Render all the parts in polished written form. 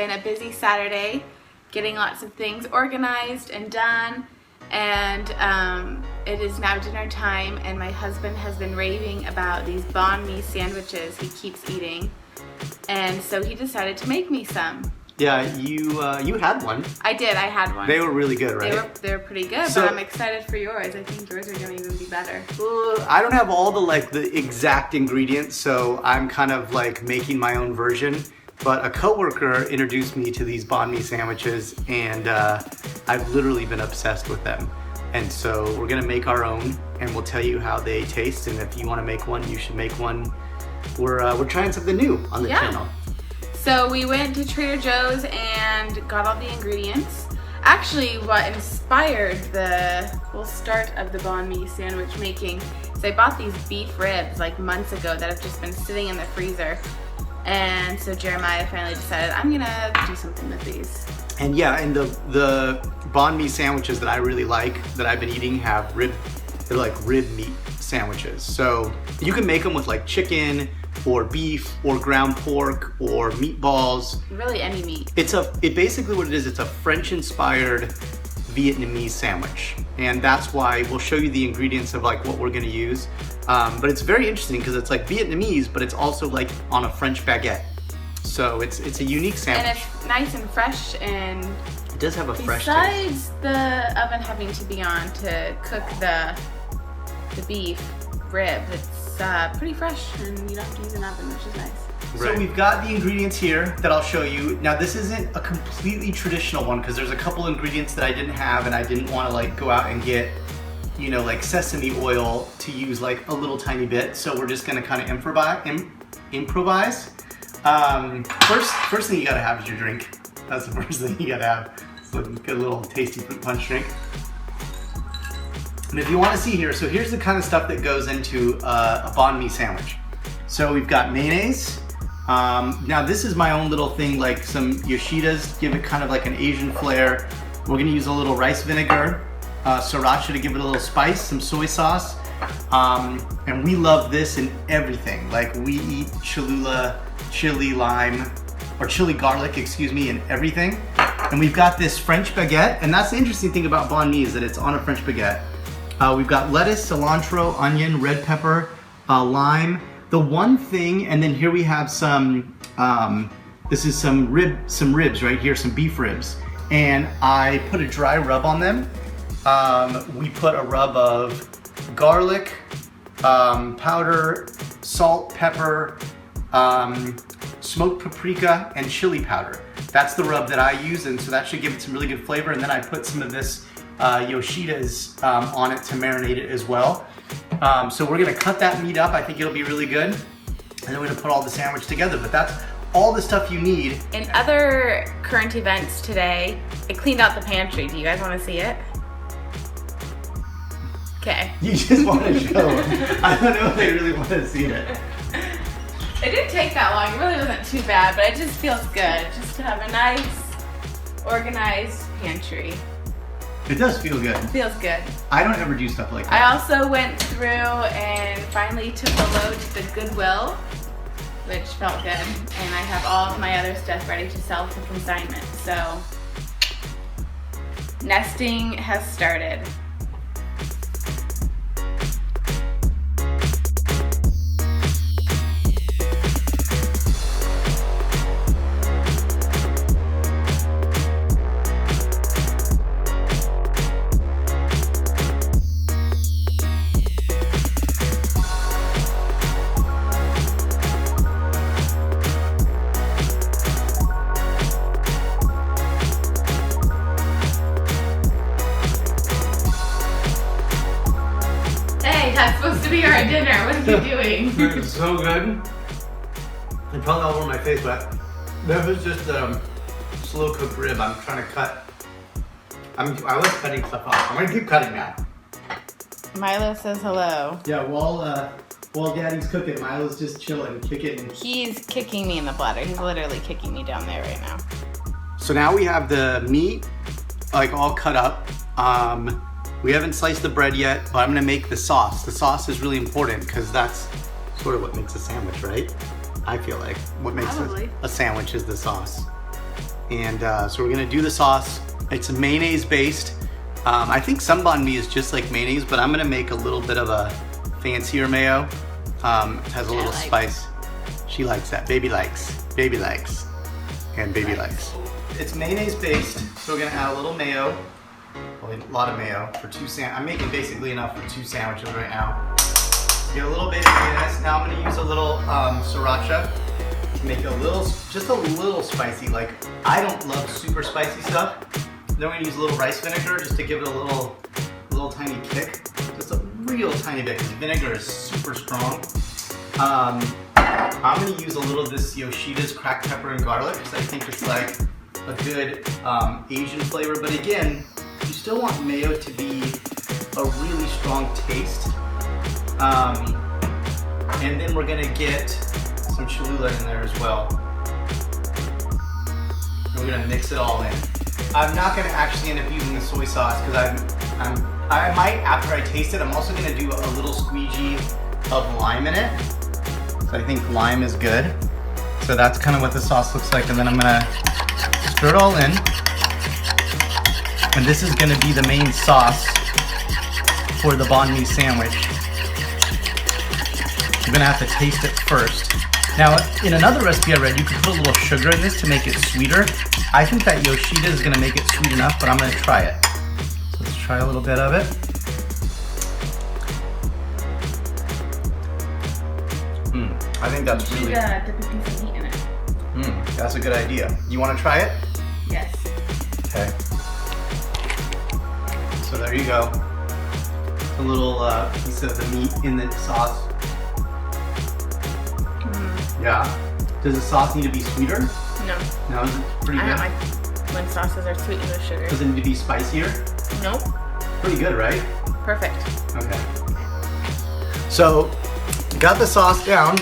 been a busy Saturday, getting lots of things organized and done, and it is now dinner time, and my husband has been raving about these Banh Mi sandwiches he keeps eating, and so he decided to make me some. Yeah, you had one. I did, I had one. They were really good, right? They were pretty good, So- but I'm excited for yours. I think yours are gonna even be better. I don't have all the exact ingredients, so I'm kind of like making my own version. But a coworker introduced me to these Banh Mi sandwiches, and I've literally been obsessed with them. And so we're gonna make our own, and we'll tell you how they taste. And if you want to make one, you should make one. We're trying something new on the channel. So we went to Trader Joe's and got all the ingredients. Actually, what inspired the whole start of the Banh Mi sandwich making is I bought these beef ribs like months ago that have just been sitting in the freezer. And so Jeremiah finally decided, I'm gonna do something with these. And yeah, and the Banh Mi sandwiches that I really like, that I've been eating, they're like rib meat sandwiches. So you can make them with like chicken or beef or ground pork or meatballs. Really any meat. Basically what it is, it's a French-inspired Vietnamese sandwich. And that's why we'll show you the ingredients of like what we're gonna use. But it's very interesting because it's like Vietnamese, but it's also like on a French baguette. So it's a unique sandwich. And it's nice and fresh, and it does have a fresh taste. besides the oven having to be on to cook the beef rib, it's pretty fresh, and you don't have to use an oven, which is nice. So we've got the ingredients here that I'll show you. Now this isn't a completely traditional one because there's a couple ingredients that I didn't have, and I didn't want to like go out and get, you know, like sesame oil to use like a little tiny bit. So we're just gonna kind of improvise. First thing you gotta have is your drink. That's the first thing you gotta have. So get a little tasty fruit punch drink. And if you want to see here, so here's the kind of stuff that goes into a Banh Mi sandwich. So we've got mayonnaise. Now this is my own little thing, like some Yoshidas, give it kind of like an Asian flair. We're gonna use a little rice vinegar, sriracha to give it a little spice, some soy sauce. And we love this in everything. Like we eat Cholula, chili lime, or chili garlic, excuse me, in everything. And we've got this French baguette, and that's the interesting thing about Banh Mi is that it's on a French baguette. We've got lettuce, cilantro, onion, red pepper, lime. The one thing, and then here we have some, this is some ribs right here, some beef ribs. And I put a dry rub on them. We put a rub of garlic, powder, salt, pepper, smoked paprika, and chili powder. That's the rub that I use, and so that should give it some really good flavor. And then I put some of this Yoshidas on it to marinate it as well. So we're gonna cut that meat up. I think it'll be really good. And then we're gonna put all the sandwich together. But that's all the stuff you need. In other current events today, I cleaned out the pantry. Do you guys want to see it? Okay. You just want to show them. I don't know if they really want to see it. It didn't take that long. It really wasn't too bad, but it just feels good just to have a nice, organized pantry. It does feel good. It feels good. I don't ever do stuff like that. I also went through and finally took a load to the Goodwill, which felt good. And I have all of my other stuff ready to sell for consignment. So, nesting has started. That's supposed to be our dinner. What are you doing? It's so good. It's probably all over my face, but that was just a slow cooked rib. I'm trying to cut. I was cutting stuff off. I'm gonna keep cutting now. Milo says hello. Yeah, while Daddy's cooking, Milo's just chilling, kicking. He's kicking me in the bladder. He's literally kicking me down there right now. So now we have the meat like all cut up. We haven't sliced the bread yet, but I'm gonna make the sauce. The sauce is really important because that's sort of what makes a sandwich, right? I feel like what makes Probably. a sandwich is the sauce. And so we're gonna do the sauce. It's mayonnaise based. I think some banh mi is just like mayonnaise, but I'm gonna make a little bit of a fancier mayo. It has a little spice. She likes that. Baby likes. Baby likes. And baby likes. It's mayonnaise based, so we're gonna add a little mayo. Well, a lot of mayo for I'm making basically enough for 2 sandwiches right now. Get a little bit of mayonnaise. Now I'm gonna use a little sriracha to make it just a little spicy. Like, I don't love super spicy stuff. Then we're gonna use a little rice vinegar just to give it a little tiny kick. Just a real tiny bit, because vinegar is super strong. I'm gonna use a little of this Yoshida's cracked pepper and garlic, because I think it's like a good Asian flavor. But again, you still want mayo to be a really strong taste. And then we're gonna get some Cholula in there as well. And we're gonna mix it all in. I'm not gonna actually end up using the soy sauce because I might after I taste it. I'm also gonna do a little squeegee of lime in it. So I think lime is good. So that's kind of what the sauce looks like. And then I'm gonna stir it all in. And this is gonna be the main sauce for the banh mi sandwich. You're gonna have to taste it first. Now, in another recipe I read, you could put a little sugar in this to make it sweeter. I think that Yoshida is gonna make it sweet enough, but I'm gonna try it. So let's try a little bit of it. I think that's really... dip a piece of meat in it. That's a good idea. You wanna try it? Yes. Okay. So there you go. A little piece of the meat in the sauce. Yeah. Does the sauce need to be sweeter? No. No, is it pretty I good? don't like when sauces are sweetened with sugar. Does it need to be spicier? Nope. Pretty good, right? Perfect. Okay. So, got the sauce down.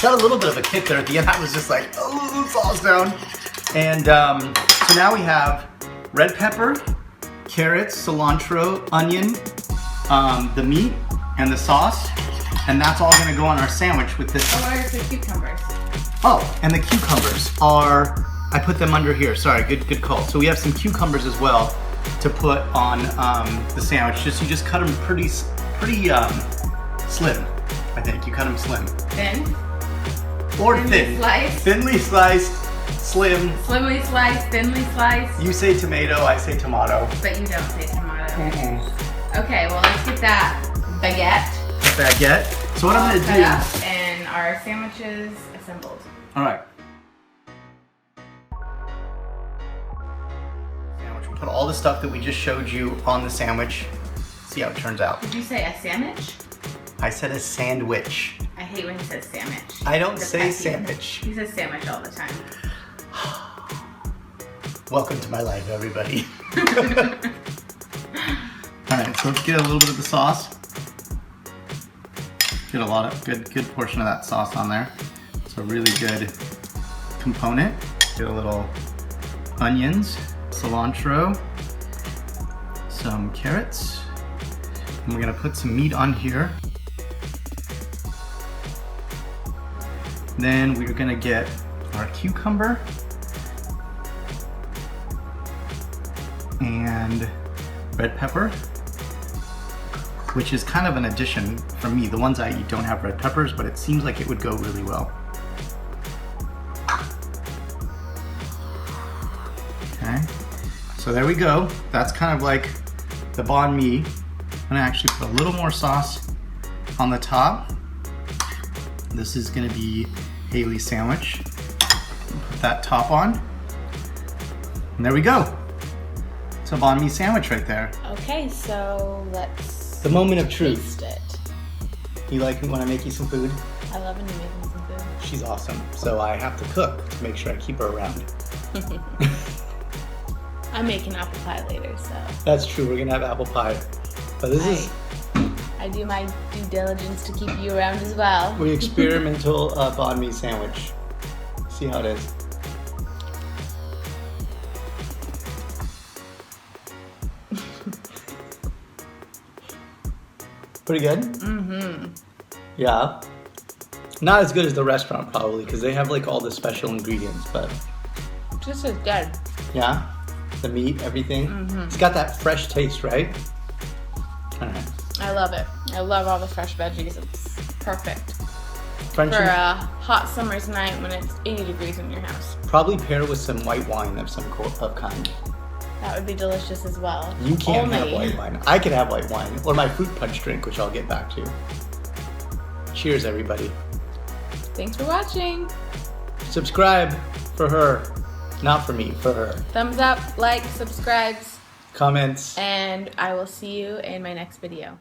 Got a little bit of a kick there at the end. I was just like, oh, sauce down. And so now we have red pepper, carrots, cilantro, onion, the meat, and the sauce. And that's all gonna go on our sandwich with this. Oh, where's the cucumbers? Oh, and the cucumbers are, I put them under here. Sorry, good call. So we have some cucumbers as well to put on the sandwich. You just cut them pretty slim, I think. You cut them slim. Thin? Or Thinly thin. sliced? Thinly sliced, slim. Slimly sliced, thinly sliced. You say tomato, I say tomato. But you don't say tomato. Okay, well let's get that baguette. So what I'm gonna do... up and our sandwiches assembled. All right. Sandwich. We put all the stuff that we just showed you on the sandwich. See how it turns out. Did you say a sandwich? I said a sandwich. I hate when he says sandwich. I don't say sandwich. He says sandwich all the time. Welcome to my life, everybody. All right, so let's get a little bit of the sauce. Get a lot of good portion of that sauce on there. It's a really good component. Get a little onions, cilantro, some carrots, and we're gonna put some meat on here. Then we're gonna get our cucumber and red pepper, which is kind of an addition for me. The ones I eat don't have red peppers, but it seems like it would go really well. Okay, so there we go. That's kind of like the banh mi. I'm gonna actually put a little more sauce on the top. This is gonna be Hailey's sandwich. Put that top on. And there we go. It's a banh mi sandwich right there. Okay, so let's the moment of truth. taste it. You like me when I make you some food? I love when you make me some food. She's awesome. So I have to cook to make sure I keep her around. I'm making apple pie later, so. That's true, we're gonna have apple pie. But this is... I do my due diligence to keep you around as well. the experimental banh mi sandwich. See how it is. Pretty good? Mm-hmm. Yeah. Not as good as the restaurant probably, because they have like all the special ingredients, but... This is good. Yeah? The meat, everything. Mm-hmm. It's got that fresh taste, right? All right. I love it. I love all the fresh veggies. It's perfect French for a hot summer's night when it's 80 degrees in your house. probably pair with some white wine of some kind. That would be delicious as well. You can't have Only- white wine. I could have white wine or my fruit punch drink, which I'll get back to. Cheers, everybody. Thanks for watching. Subscribe for her. Not for me, for her. Thumbs up, like, subscribes, Comments. and I will see you in my next video.